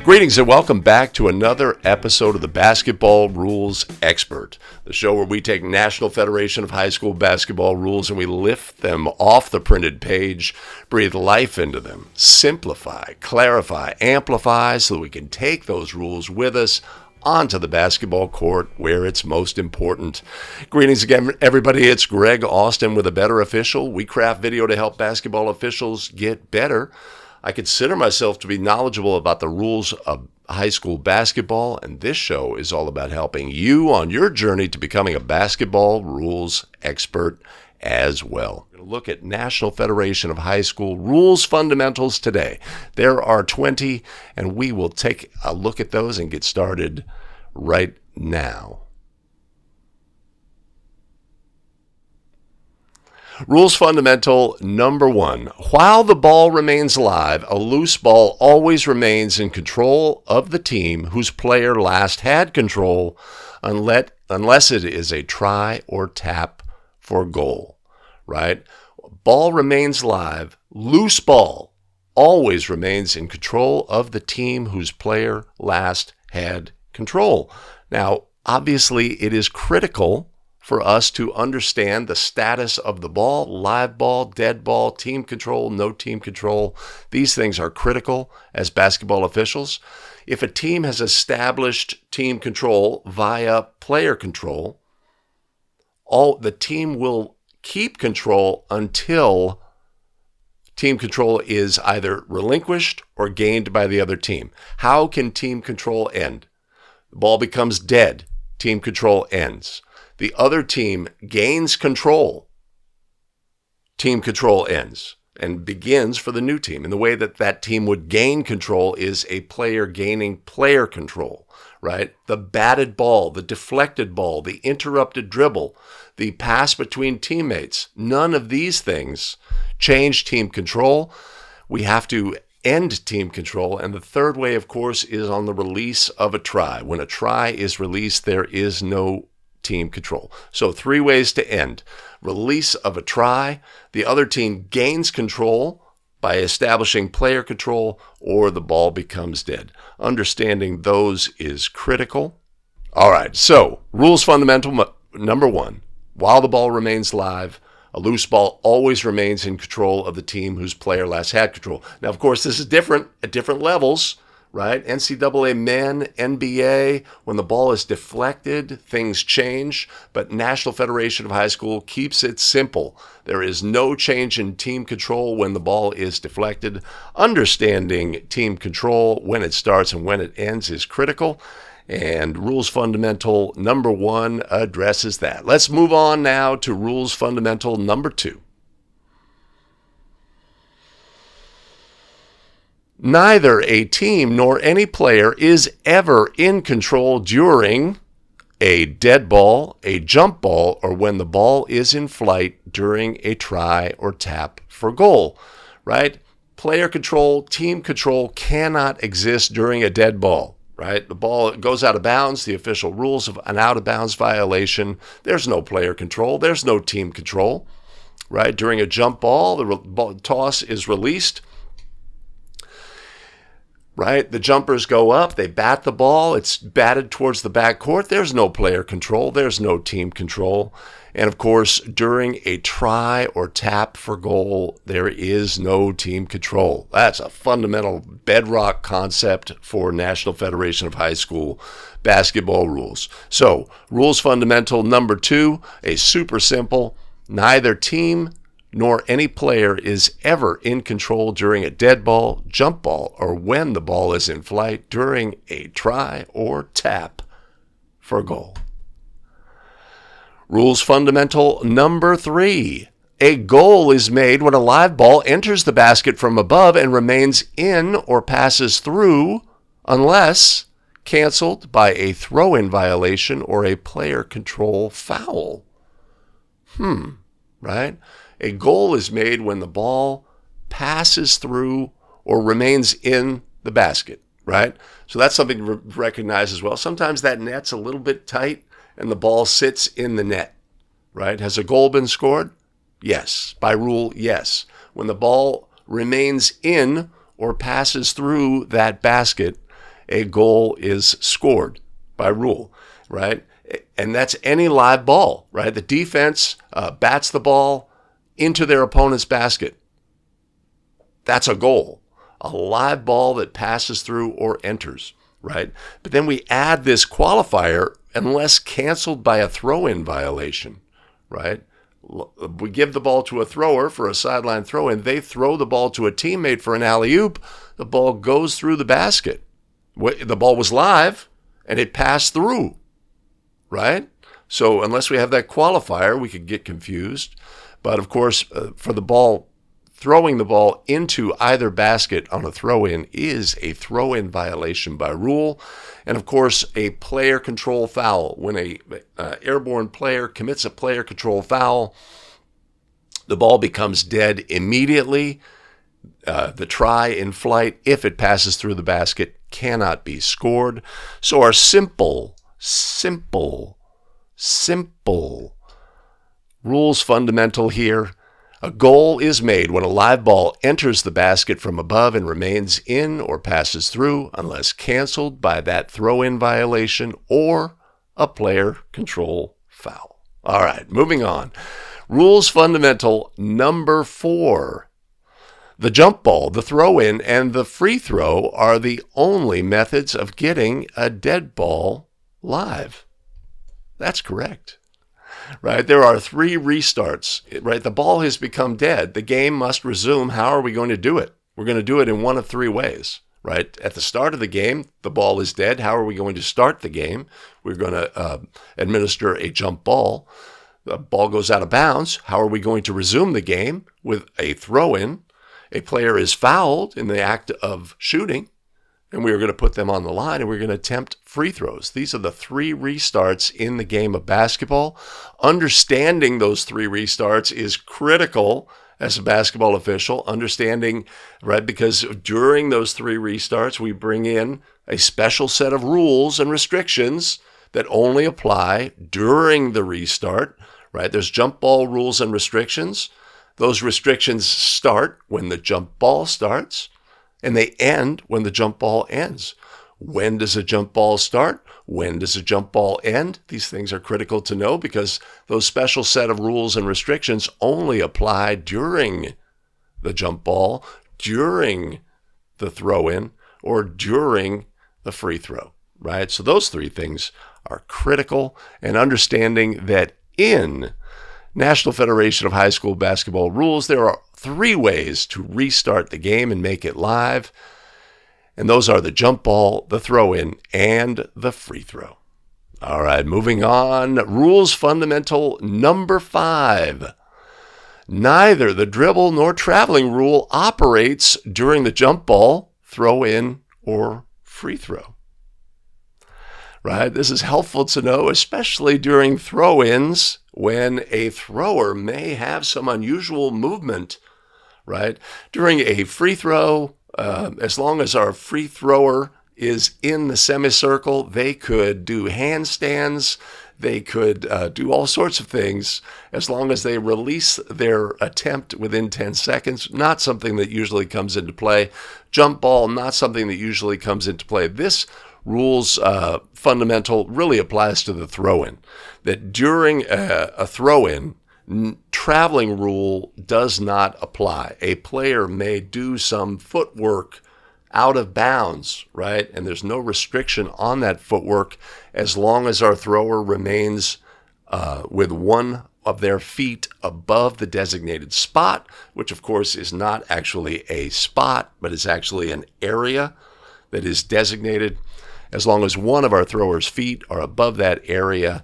Greetings and welcome back to another episode of the Basketball Rules Expert, the show where we take National Federation of High School Basketball rules and we lift them off the printed page, breathe life into them, simplify, clarify, amplify so that we can take those rules with us onto the basketball court where it's most important. Greetings again, everybody. It's Greg Austin with A Better Official. We craft video to help basketball officials get better. I consider myself to be knowledgeable about the rules of high school basketball, and this show is all about helping you on your journey to becoming a basketball rules expert as well. We're going to look at National Federation of High School Rules Fundamentals today. There are 20, and we will take a look at those and get started right now. Rules Fundamental number 1. While the ball remains live, a loose ball always remains in control of the team whose player last had control unless it is a try or tap for goal, right? Ball remains live. Loose ball always remains in control of the team whose player last had control. Now, obviously, it is critical for us to understand the status of the ball, live ball, dead ball, team control, no team control. These things are critical as basketball officials. If a team has established team control via player control, the team will keep control until team control is either relinquished or gained by the other team. How can team control end? The ball becomes dead. Team control ends. The other team gains control. Team control ends and begins for the new team. And the way that that team would gain control is a player gaining player control, right? The batted ball, the deflected ball, the interrupted dribble, the pass between teammates. None of these things change team control. We have to end team control. And the third way, of course, is on the release of a try. When a try is released, there is no team control. So 3 ways to end. Release of a try, the other team gains control by establishing player control, or the ball becomes dead. Understanding those is critical. All right, so rules fundamental number 1. While the ball remains live, a loose ball always remains in control of the team whose player last had control. Now, of course, this is different at different levels, right? NCAA men, NBA, when the ball is deflected, things change, but National Federation of High School keeps it simple. There is no change in team control when the ball is deflected. Understanding team control when it starts and when it ends is critical, and Rules Fundamental number 1 addresses that. Let's move on now to Rules Fundamental number 2. Neither a team nor any player is ever in control during a dead ball, a jump ball, or when the ball is in flight during a try or tap for goal, right? Player control, team control cannot exist during a dead ball, right? The ball goes out of bounds, the official rules of an out-of-bounds violation. There's no player control. There's no team control, right? During a jump ball, the toss is released. Right? The jumpers go up, they bat the ball, it's batted towards the backcourt. There's no player control, there's no team control. And of course, during a try or tap for goal, there is no team control. That's a fundamental bedrock concept for National Federation of High School Basketball rules. So, rules fundamental number 2, a super simple, neither team nor any player is ever in control during a dead ball, jump ball, or when the ball is in flight during a try or tap for goal. Rules fundamental number 3. A goal is made when a live ball enters the basket from above and remains in or passes through unless canceled by a throw-in violation or a player control foul. Right? A goal is made when the ball passes through or remains in the basket, right? So that's something to recognize as well. Sometimes that net's a little bit tight and the ball sits in the net, right? Has a goal been scored? Yes. By rule, yes. When the ball remains in or passes through that basket a goal is scored by rule, right? And that's any live ball, right? The defense bats the ball into their opponent's basket. That's a goal. A live ball that passes through or enters, right? But then we add this qualifier, unless canceled by a throw-in violation, right? We give the ball to a thrower for a sideline throw-in. They throw the ball to a teammate for an alley-oop. The ball goes through the basket. The ball was live, and it passed through, right? So unless we have that qualifier, we could get confused. But, of course, for the ball, throwing the ball into either basket on a throw-in is a throw-in violation by rule. And, of course, a player control foul. When a airborne player commits a player control foul, the ball becomes dead immediately. The try in flight, if it passes through the basket, cannot be scored. So our simple rules fundamental here. A goal is made when a live ball enters the basket from above and remains in or passes through unless canceled by that throw-in violation or a player control foul. All right, moving on. Rules fundamental number 4. The jump ball, the throw-in, and the free throw are the only methods of getting a dead ball live. That's correct. Right? There are 3 restarts, right? The ball has become dead. The game must resume. How are we going to do it? We're going to do it in one of 3 ways, right? At the start of the game, the ball is dead. How are we going to start the game? We're going to administer a jump ball. The ball goes out of bounds. How are we going to resume the game? With a throw-in. A player is fouled in the act of shooting, and we're going to put them on the line, and we're going to attempt free throws. These are the 3 restarts in the game of basketball. Understanding those 3 restarts is critical as a basketball official. Understanding, right, because during those 3 restarts, we bring in a special set of rules and restrictions that only apply during the restart, right? There's jump ball rules and restrictions. Those restrictions start when the jump ball starts, and they end when the jump ball ends. When does a jump ball start? When does a jump ball end? These things are critical to know because those special set of rules and restrictions only apply during the jump ball, during the throw-in, or during the free throw, right? So those 3 things are critical, and understanding that in National Federation of High School Basketball Rules, there are 3 ways to restart the game and make it live. And those are the jump ball, the throw-in, and the free throw. All right, moving on. Rules fundamental number 5. Neither the dribble nor traveling rule operates during the jump ball, throw-in, or free throw. Right? This is helpful to know, especially during throw-ins when a thrower may have some unusual movement, right? During a free throw, as long as our free thrower is in the semicircle, they could do handstands, they could do all sorts of things as long as they release their attempt within 10 seconds. Not something that usually comes into play. Jump ball, not something that usually comes into play. This rules fundamental really applies to the throw-in. That during a throw-in, traveling rule does not apply. A player may do some footwork out of bounds, right? And there's no restriction on that footwork as long as our thrower remains with one of their feet above the designated spot, which of course is not actually a spot, but is actually an area that is designated. As long as one of our throwers' feet are above that area,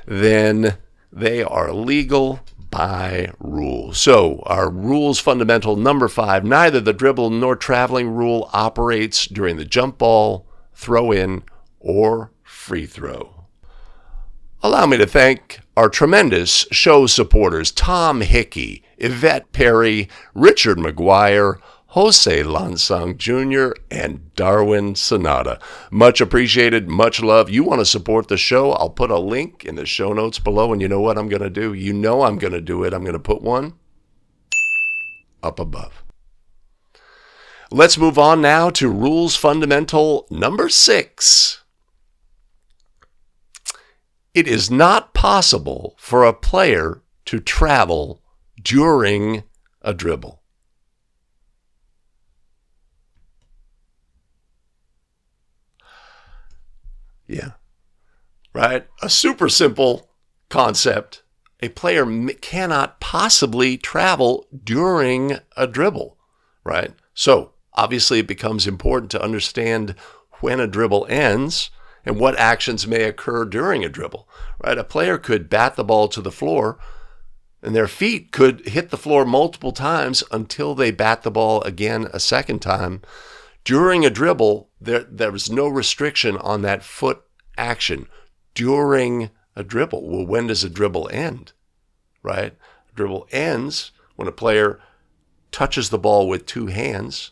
then they are legal by rule. So our rules fundamental number 5, neither the dribble nor traveling rule operates during the jump ball, throw-in, or free throw. Allow me to thank our tremendous show supporters, Tom Hickey, Yvette Perry, Richard McGuire, Jose Lansang Jr., and Darwin Sonata. Much appreciated, much love. You want to support the show? I'll put a link in the show notes below, and you know what I'm going to do? You know I'm going to do it. I'm going to put one up above. Let's move on now to rules fundamental number 6. It is not possible for a player to travel during a dribble. Yeah, right? A super simple concept. A player cannot possibly travel during a dribble, right? So obviously it becomes important to understand when a dribble ends and what actions may occur during a dribble, right? A player could bat the ball to the floor and their feet could hit the floor multiple times until they bat the ball again a second time. During a dribble, there was no restriction on that foot action during a dribble. Well, when does a dribble end, right? A dribble ends when a player touches the ball with 2 hands,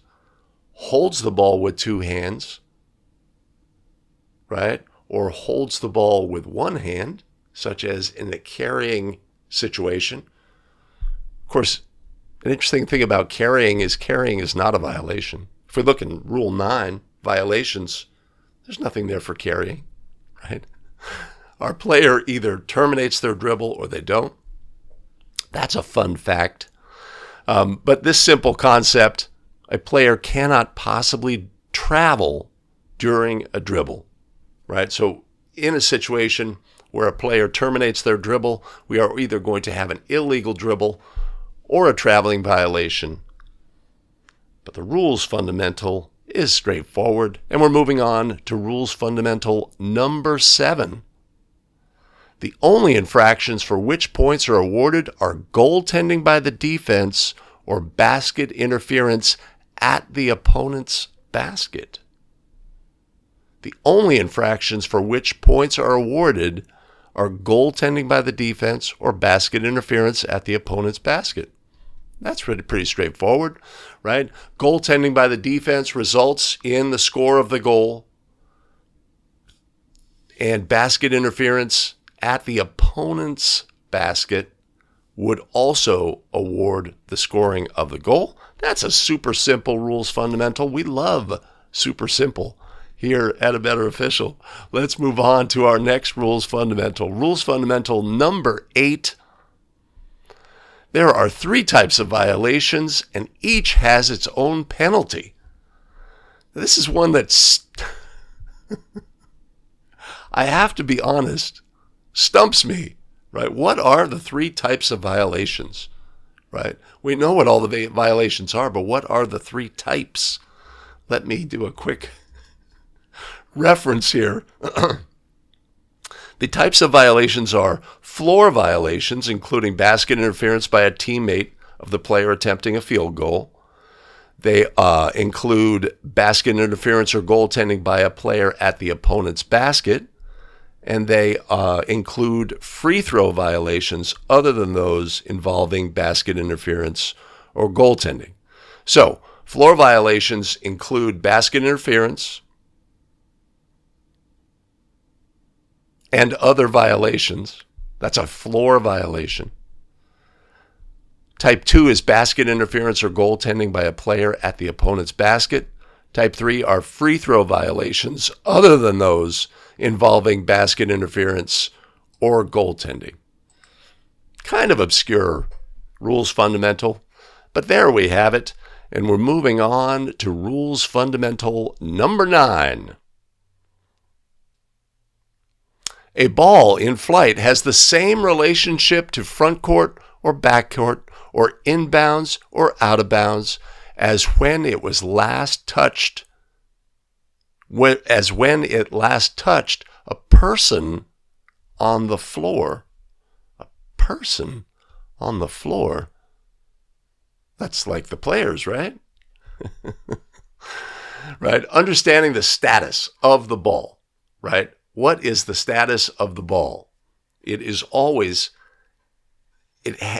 holds the ball with 2 hands, right? Or holds the ball with 1 hand, such as in a carrying situation. Of course, an interesting thing about carrying is not a violation. If we look in Rule 9, violations, there's nothing there for carrying, right? Our player either terminates their dribble or they don't. That's a fun fact. But this simple concept, a player cannot possibly travel during a dribble, right? So in a situation where a player terminates their dribble, we are either going to have an illegal dribble or a traveling violation. But the rules fundamental is straightforward, and we're moving on to rules fundamental number 7. The only infractions for which points are awarded are goaltending by the defense or basket interference at the opponent's basket. The only infractions for which points are awarded are goaltending by the defense or basket interference at the opponent's basket. That's pretty straightforward, right? Goaltending by the defense results in the score of the goal, and basket interference at the opponent's basket would also award the scoring of the goal. That's a super simple rules fundamental. We love super simple here at A Better Official. Let's move on to our next rules fundamental. Rules fundamental number 8. There are 3 types of violations, and each has its own penalty. This is one that's, I have to be honest, stumps me, right? What are the 3 types of violations, right? We know what all the violations are, but what are the 3 types? Let me do a quick reference here. The types of violations are floor violations, including basket interference by a teammate of the player attempting a field goal. They include basket interference or goaltending by a player at the opponent's basket. And they include free throw violations other than those involving basket interference or goaltending. So, floor violations include basket interference and other violations. That's a floor violation. Type 2 is basket interference or goaltending by a player at the opponent's basket. Type 3 are free throw violations other than those involving basket interference or goaltending. Kind of obscure rules fundamental, but there we have it. And we're moving on to rules fundamental number 9. A ball in flight has the same relationship to frontcourt or backcourt or inbounds or out of bounds as when it last touched a person on the floor. A person on the floor. That's like the players, right? Right? Understanding the status of the ball, right? What is the status of the ball? It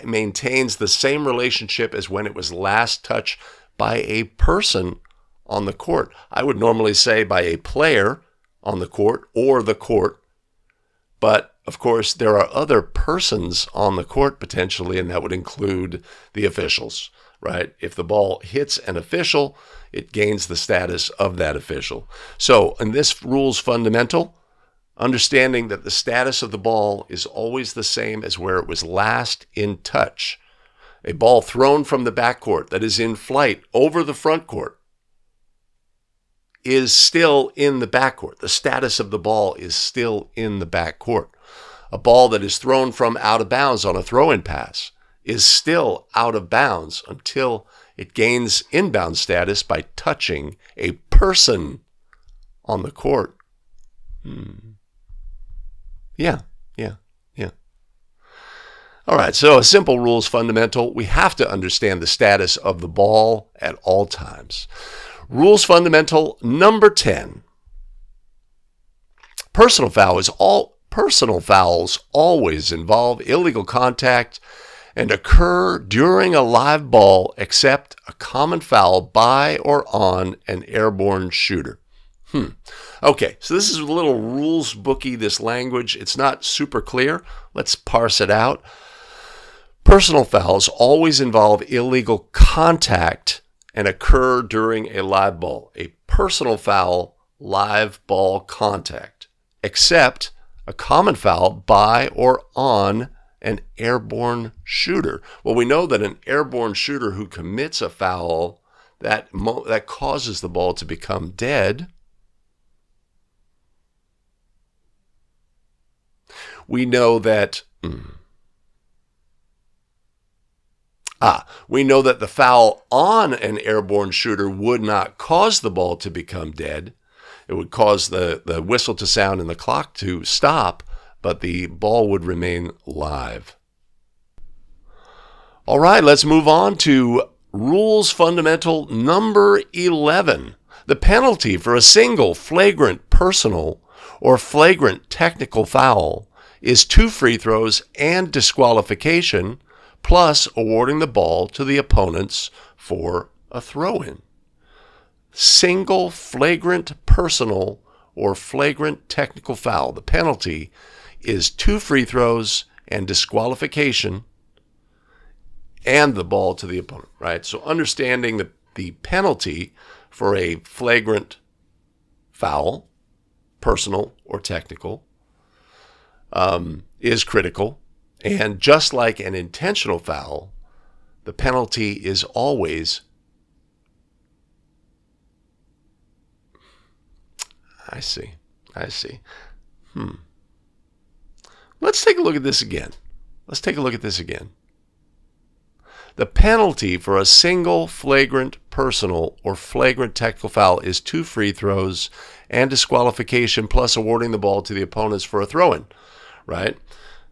maintains the same relationship as when it was last touched by a person on the court. I would normally say by a player on the court or the court, but of course there are other persons on the court potentially, and that would include the officials, right? If the ball hits an official, it gains the status of that official. So in this rules fundamental, understanding that the status of the ball is always the same as where it was last in touch. A ball thrown from the backcourt that is in flight over the front court is still in the backcourt. The status of the ball is still in the backcourt. A ball that is thrown from out of bounds on a throw-in pass is still out of bounds until it gains inbound status by touching a person on the court. Yeah. All right, so a simple rules fundamental. We have to understand the status of the ball at all times. Rules fundamental number 10. Personal fouls always involve illegal contact and occur during a live ball except a common foul by or on an airborne shooter. Okay, so this is a little rules booky, this language. It's not super clear. Let's parse it out. Personal fouls always involve illegal contact and occur during a live ball. A personal foul, live ball contact, except a common foul by or on an airborne shooter. Well, we know that an airborne shooter who commits a foul that causes the ball to become dead. We know that the foul on an airborne shooter would not cause the ball to become dead. It would cause the whistle to sound and the clock to stop, but the ball would remain live. All right, let's move on to rules fundamental number 11. The penalty for a single flagrant personal or flagrant technical foul is 2 free throws and disqualification, plus awarding the ball to the opponents for a throw-in. Single flagrant personal or flagrant technical foul. The penalty is 2 free throws and disqualification and the ball to the opponent, right? So understanding the penalty for a flagrant foul, personal or technical, is critical. And just like an intentional foul, the penalty is always, I see. Let's take a look at this again. The penalty for a single flagrant personal or flagrant technical foul is 2 free throws and disqualification, plus awarding the ball to the opponents for a throw-in, right?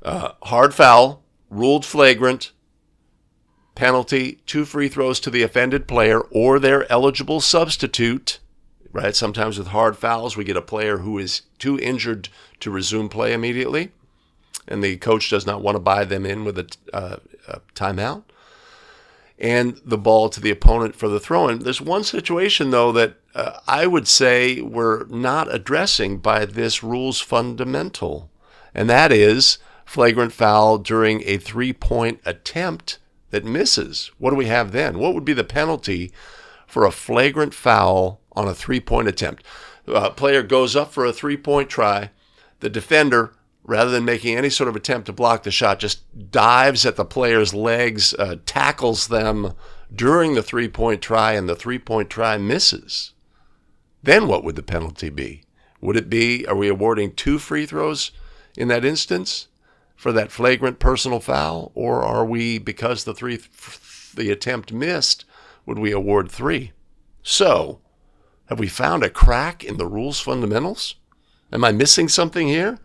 Hard foul, ruled flagrant, penalty, 2 free throws to the offended player or their eligible substitute, right? Sometimes with hard fouls, we get a player who is too injured to resume play immediately, and the coach does not want to buy them in with a timeout, and the ball to the opponent for the throw-in. There's one situation, though, that I would say we're not addressing by this rules fundamental, and that is flagrant foul during a 3-point attempt that misses. What do we have then? What would be the penalty for a flagrant foul on a 3-point attempt? A player goes up for a 3-point try. The defender, rather than making any sort of attempt to block the shot, just dives at the player's legs, tackles them during the 3-point try, and the 3-point try misses. Then what would the penalty be? Would it be, are we awarding 2 free throws in that instance for that flagrant personal foul, or are we, because the attempt missed, would we award 3? So, have we found a crack in the rules fundamentals? Am I missing something here?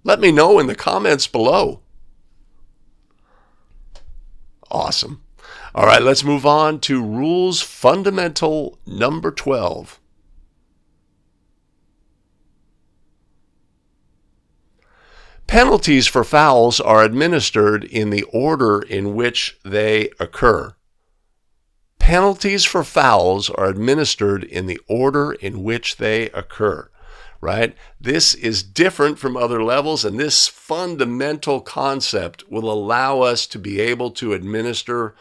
Let me know in the comments below. Awesome. All right, let's move on to rules fundamental number 12. Penalties for fouls are administered in the order in which they occur. Penalties for fouls are administered in the order in which they occur, right? This is different from other levels, and this fundamental concept will allow us to be able to administer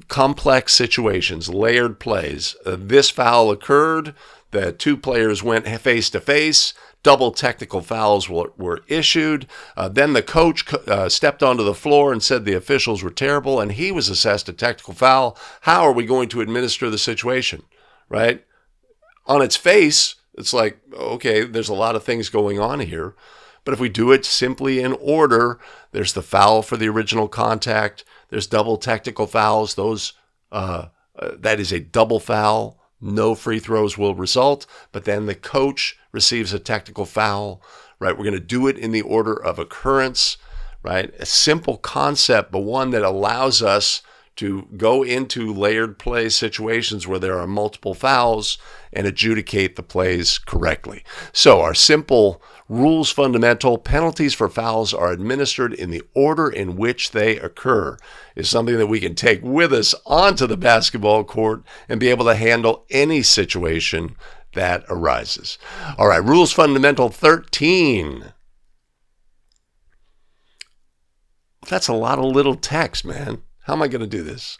complex situations, layered plays. This foul occurred. The two players went face to face. Double technical fouls were issued. Then the coach stepped onto the floor and said the officials were terrible, and he was assessed a technical foul. How are we going to administer the situation, right? On its face, it's like, okay, there's a lot of things going on here. But if we do it simply in order, there's the foul for the original contact. There's double technical fouls. That is a double foul. No free throws will result. But then the coach receives a technical foul, right? We're going to do it in the order of occurrence, right? A simple concept, but one that allows us to go into layered play situations where there are multiple fouls and adjudicate the plays correctly. So our simple rules fundamental, penalties for fouls are administered in the order in which they occur, is something that we can take with us onto the basketball court and be able to handle any situation that arises. All right, rules fundamental 13. That's a lot of little text, man. How am I going to do this?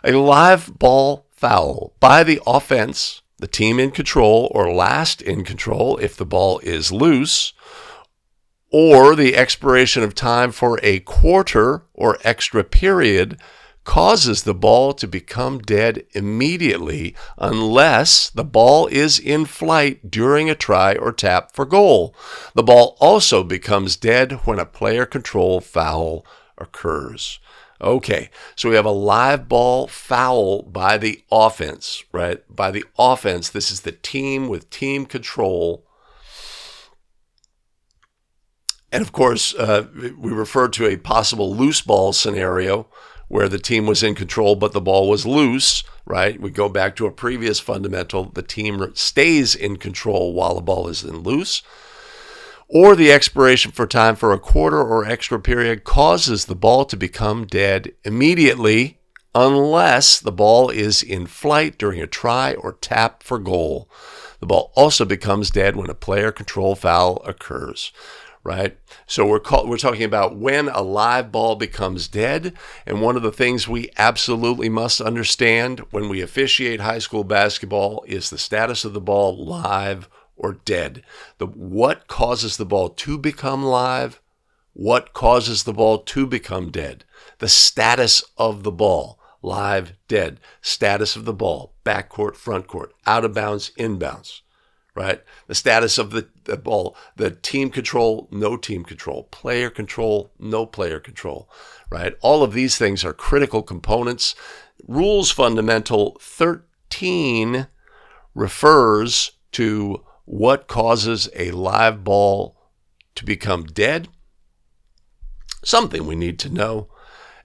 A live ball foul by the offense, the team in control or last in control if the ball is loose, or the expiration of time for a quarter or extra period causes the ball to become dead immediately unless the ball is in flight during a try or tap for goal. The ball also becomes dead when a player control foul occurs. Okay, so we have a live ball foul by the offense, right? By the offense, this is the team with team control. And of course, we refer to a possible loose ball scenario where the team was in control but the ball was loose, right? We go back to a previous fundamental. The team stays in control while the ball is in loose. Or the expiration for time for a quarter or extra period causes the ball to become dead immediately unless the ball is in flight during a try or tap for goal. The ball also becomes dead when a player control foul occurs, right? So we're talking about when a live ball becomes dead, and one of the things we absolutely must understand when we officiate high school basketball is the status of the ball live or dead. What causes the ball to become live? What causes the ball to become dead? The status of the ball, live, dead. Status of the ball, backcourt, frontcourt, out of bounds, inbounds, right? The status of the ball, the team control, no team control, player control, no player control, right? All of these things are critical components. Rules fundamental 13 refers to what causes a live ball to become dead? Something we need to know.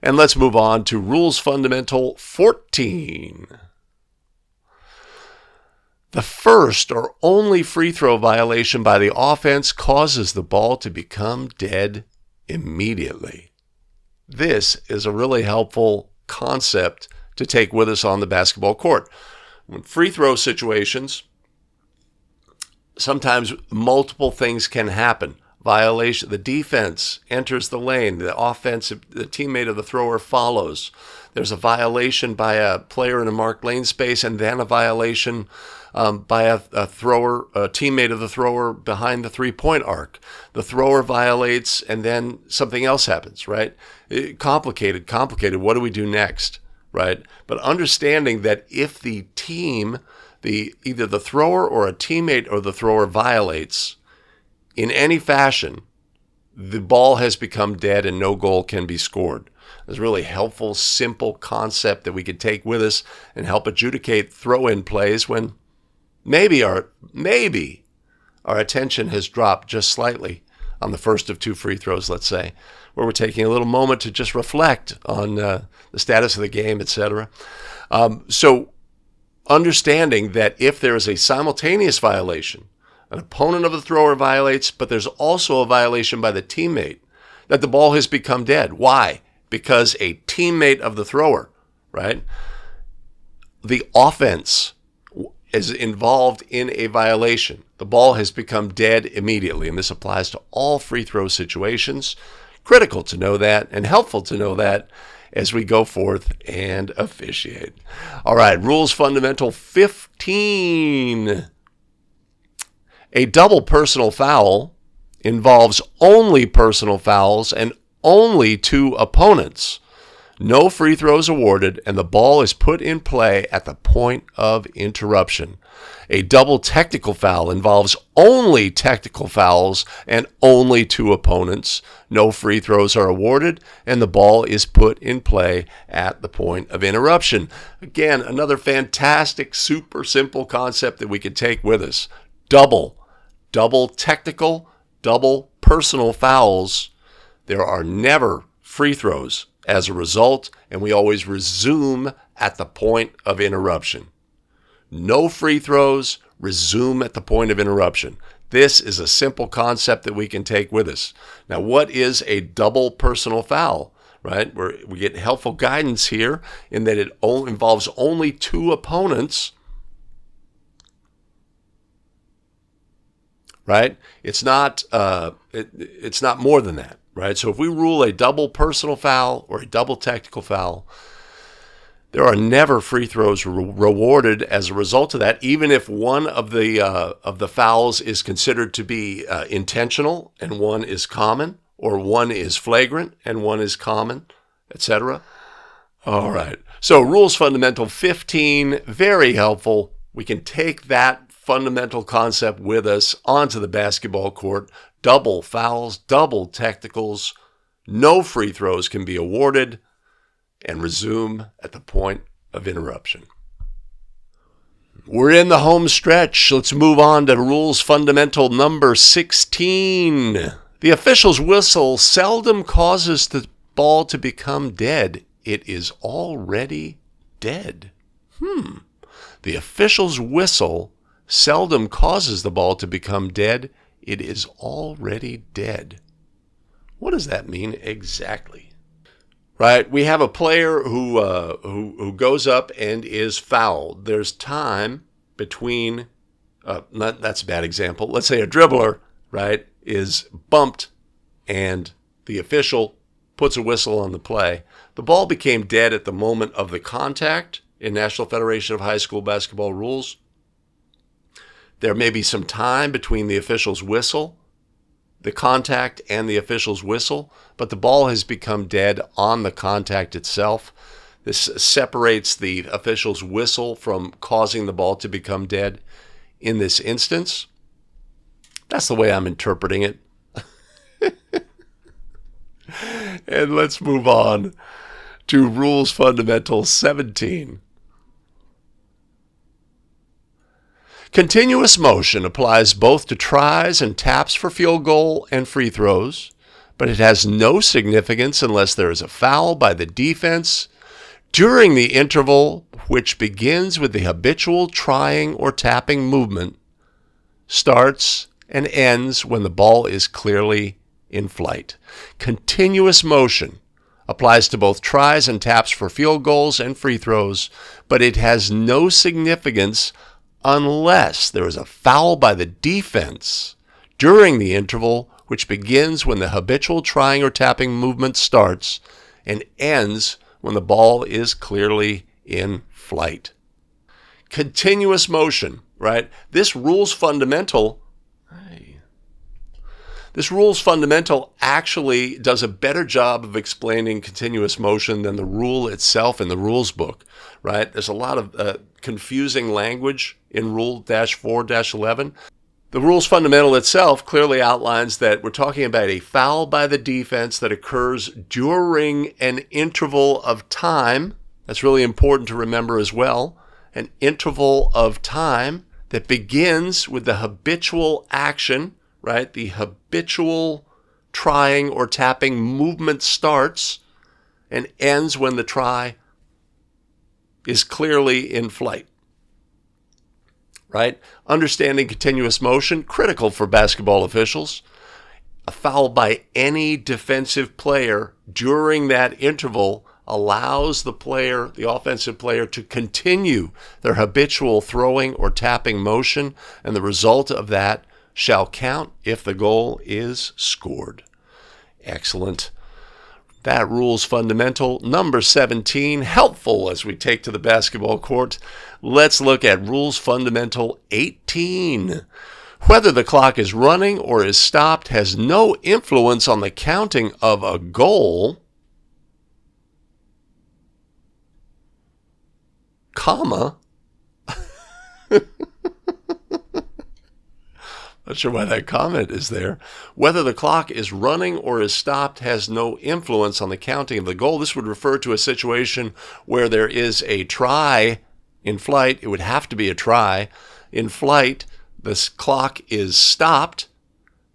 And let's move on to Rules Fundamental 14. The first or only free throw violation by the offense causes the ball to become dead immediately. This is a really helpful concept to take with us on the basketball court. When free throw situations, sometimes multiple things can happen. Violation, the defense enters the lane, the teammate of the thrower follows. There's a violation by a player in a marked lane space, and then a violation by a teammate of the thrower behind the three-point arc. The thrower violates, and then something else happens, right? Complicated. What do we do next, right? But understanding that if the team, either the thrower or a teammate or the thrower violates in any fashion, the ball has become dead and no goal can be scored. It's a really helpful, simple concept that we could take with us and help adjudicate throw-in plays when maybe our attention has dropped just slightly on the first of two free throws, let's say, where we're taking a little moment to just reflect on the status of the game, etc. So understanding that if there is a simultaneous violation, an opponent of the thrower violates, but there's also a violation by the teammate, that the ball has become dead. Why? Because a teammate of the thrower, right? The offense is involved in a violation. The ball has become dead immediately, and this applies to all free throw situations. Critical to know that and helpful to know that as we go forth and officiate. All right, rules fundamental 15. A double personal foul involves only personal fouls and only two opponents. No free throws awarded, and the ball is put in play at the point of interruption. A double technical foul involves only technical fouls and only two opponents. No free throws are awarded, and the ball is put in play at the point of interruption. Again, another fantastic, super simple concept that we can take with us. Double technical, double personal fouls. There are never free throws as a result, and we always resume at the point of interruption. No free throws, resume at the point of interruption. This is a simple concept that we can take with us. Now, what is a double personal foul? Right? We get helpful guidance here in that it involves only two opponents. Right? It's not more than that. Right? So if we rule a double personal foul or a double technical foul, there are never free throws rewarded as a result of that, even if one of the fouls is considered to be intentional and one is common, or one is flagrant and one is common, etc. All right. So rules fundamental 15, very helpful. We can take that fundamental concept with us onto the basketball court. Double fouls, double technicals, no free throws can be awarded, and resume at the point of interruption. We're in the home stretch. Let's move on to rules fundamental number 16. The official's whistle seldom causes the ball to become dead. It is already dead. The official's whistle seldom causes the ball to become dead. It is already dead. What does that mean exactly? Right, we have a player who goes up and is fouled. There's time between, that's a bad example. Let's say a dribbler, right, is bumped and the official puts a whistle on the play. The ball became dead at the moment of the contact in National Federation of High School Basketball Rules. There may be some time between the official's whistle, the contact, and the official's whistle, but the ball has become dead on the contact itself. This separates the official's whistle from causing the ball to become dead in this instance. That's the way I'm interpreting it. And let's move on to Rules Fundamental 17. Continuous motion applies both to tries and taps for field goal and free throws, but it has no significance unless there is a foul by the defense during the interval, which begins with the habitual trying or tapping movement, starts and ends when the ball is clearly in flight. Continuous motion applies to both tries and taps for field goals and free throws, but it has no significance unless there is a foul by the defense during the interval, which begins when the habitual trying or tapping movement starts and ends when the ball is clearly in flight. Continuous motion, right? This rules fundamental actually does a better job of explaining continuous motion than the rule itself in the rules book, right? There's a lot of confusing language in Rule-4-11. The rules fundamental itself clearly outlines that we're talking about a foul by the defense that occurs during an interval of time. That's really important to remember as well. An interval of time that begins with the habitual action, right? The habitual trying or tapping movement starts and ends when the try is clearly in flight. Right? Understanding continuous motion, critical for basketball officials. A foul by any defensive player during that interval allows the offensive player, to continue their habitual throwing or tapping motion, and the result of that shall count if the goal is scored. Excellent. That rules fundamental number 17, helpful as we take to the basketball court. Let's look at rules fundamental 18. Whether the clock is running or is stopped has no influence on the counting of a goal, comma. Not sure why that comment is there. Whether the clock is running or is stopped has no influence on the counting of the goal. This would refer to a situation where there is a try in flight. It would have to be a try. In flight, this clock is stopped.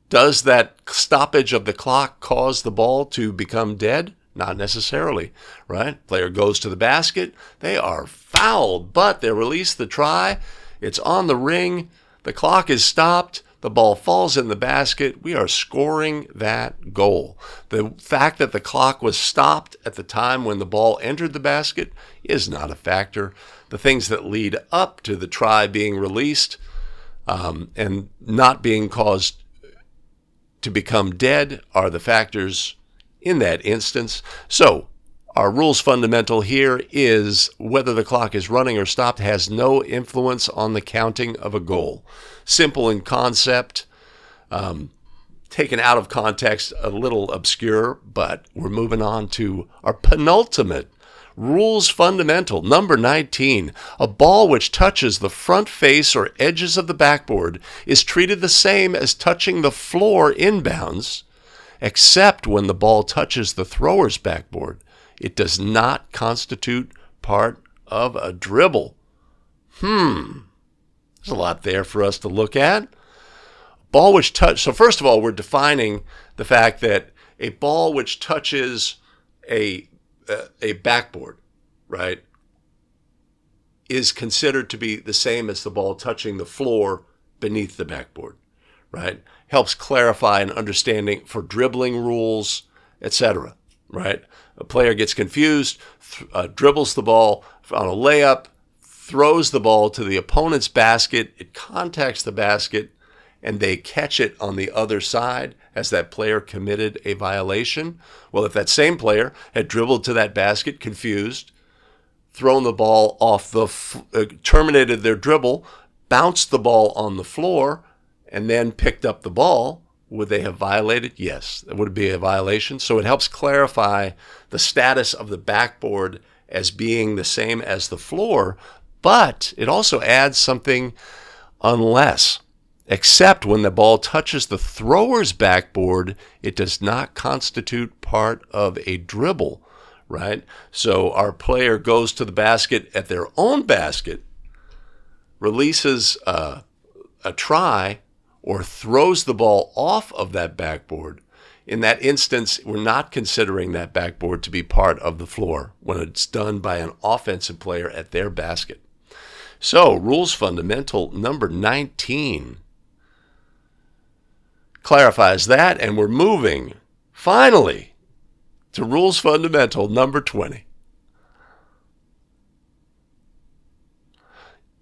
Does that stoppage of the clock cause the ball to become dead? Not necessarily, right? Player goes to the basket. They are fouled, but they release the try. It's on the ring. The clock is stopped. The ball falls in the basket. We are scoring that goal. The fact that the clock was stopped at the time when the ball entered the basket is not a factor. The things that lead up to the try being released and not being caused to become dead are the factors in that instance. So our rules fundamental here is whether the clock is running or stopped has no influence on the counting of a goal. Simple in concept, taken out of context, a little obscure, but we're moving on to our penultimate rules fundamental, number 19. A ball which touches the front face or edges of the backboard is treated the same as touching the floor inbounds, except when the ball touches the thrower's backboard. It does not constitute part of a dribble. There's a lot there for us to look at. Ball which touch. So first of all, we're defining the fact that a ball which touches a backboard, right, is considered to be the same as the ball touching the floor beneath the backboard, right? Helps clarify an understanding for dribbling rules, etc., right? A player gets confused, dribbles the ball on a layup, throws the ball to the opponent's basket, it contacts the basket, and they catch it on the other side. Has that player committed a violation? Well, if that same player had dribbled to that basket, confused, thrown the ball off terminated their dribble, bounced the ball on the floor, and then picked up the ball, would they have violated? Yes, that would be a violation. So it helps clarify the status of the backboard as being the same as the floor, but it also adds something unless. Except when the ball touches the thrower's backboard, it does not constitute part of a dribble, right? So our player goes to the basket at their own basket, releases a try, or throws the ball off of that backboard. In that instance, we're not considering that backboard to be part of the floor when it's done by an offensive player at their basket. So, rules fundamental number 19 clarifies that, and we're moving, finally, to rules fundamental number 20.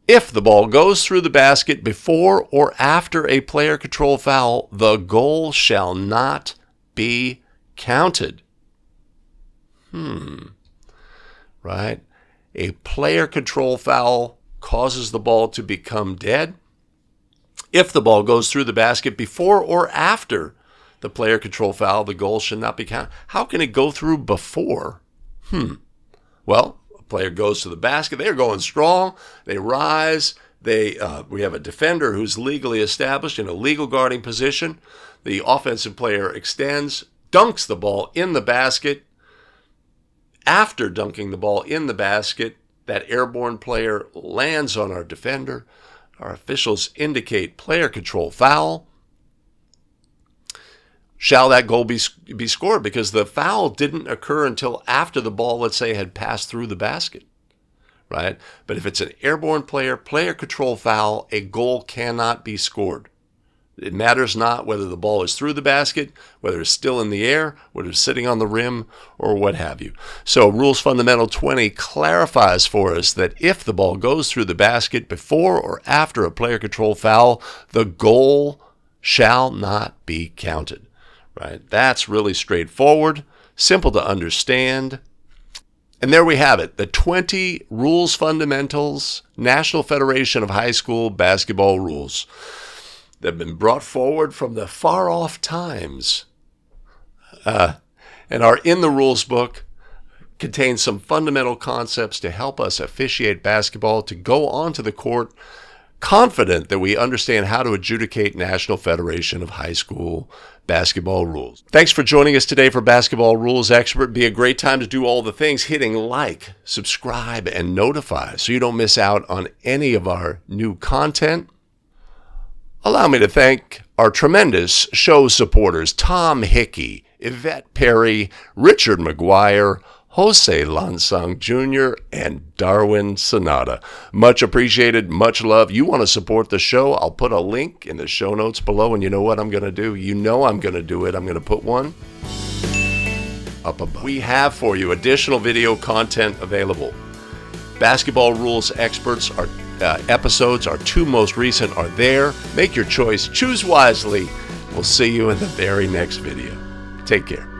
If the ball goes through the basket before or after a player control foul, the goal shall not be counted. Right? A player control foul causes the ball to become dead. If the ball goes through the basket before or after the player control foul, the goal should not be counted. How can it go through before? Well, player goes to the basket. They're going strong. They rise. We have a defender who's legally established in a legal guarding position. The offensive player extends, dunks the ball in the basket. After dunking the ball in the basket, that airborne player lands on our defender. Our officials indicate player control foul. Shall that goal be scored? Because the foul didn't occur until after the ball, let's say, had passed through the basket, right? But if it's an airborne player control foul, a goal cannot be scored. It matters not whether the ball is through the basket, whether it's still in the air, whether it's sitting on the rim, or what have you. So Rules Fundamental 20 clarifies for us that if the ball goes through the basket before or after a player control foul, the goal shall not be counted. right? That's really straightforward, simple to understand. And there we have it, the 20 Rules Fundamentals, National Federation of High School Basketball Rules that have been brought forward from the far-off times and are in the rules book, contain some fundamental concepts to help us officiate basketball, to go onto the court confident that we understand how to adjudicate National Federation of High School Basketball Rules. Thanks for joining us today for Basketball Rules Expert. Be a great time to do all the things, hitting like, subscribe, and notify so you don't miss out on any of our new content. Allow me to thank our tremendous show supporters, Tom Hickey, Yvette Perry, Richard McGuire, Jose Lansang Jr., and Darwin Sonata. Much appreciated, much love. You want to support the show? I'll put a link in the show notes below, and you know what I'm going to do? You know I'm going to do it. I'm going to put one up above. We have for you additional video content available. Basketball Rules Experts are episodes, our two most recent are there. Make your choice. Choose wisely. We'll see you in the very next video. Take care.